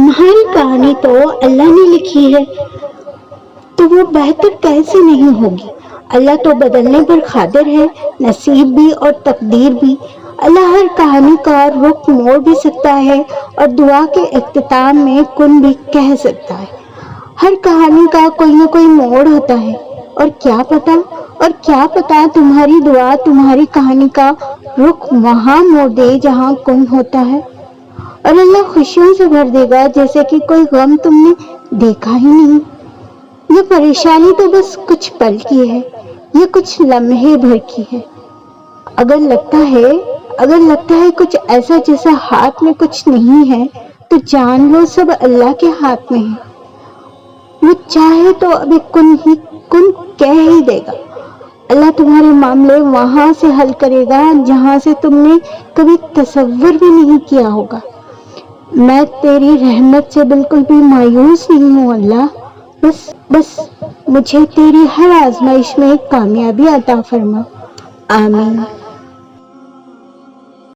तुम्हारी कहानी तो अल्लाह ने लिखी है, तो वो बेहतर कैसे नहीं होगी। अल्लाह तो बदलने पर कादिर है, नसीब भी और तकदीर भी। अल्लाह हर कहानी का रुख मोड़ भी सकता है और दुआ के इख्तिताम में कुन भी कह सकता है। हर कहानी का कोई ना कोई मोड़ होता है, और क्या पता तुम्हारी दुआ तुम्हारी कहानी का रुख वहां मोड़ दे जहां कुन होता है, और अल्लाह खुशियों से भर देगा जैसे कि कोई गम तुमने देखा ही नहीं। ये परेशानी तो बस कुछ पल की है, ये कुछ लम्हे भर की है। अगर लगता है कुछ ऐसा जैसा हाथ में कुछ नहीं है, तो जान लो सब अल्लाह के हाथ में है। वो चाहे तो अभी कुन कह ही देगा। अल्लाह तुम्हारे मामले वहां से हल करेगा जहां से तुमने कभी तसव्वुर भी नहीं किया होगा। मैं तेरी रहमत से बिल्कुल भी मायूस नहीं हूँ अल्लाह। बस मुझे तेरी हर आजमाइश में कामयाबी अता फरमा। आमीन।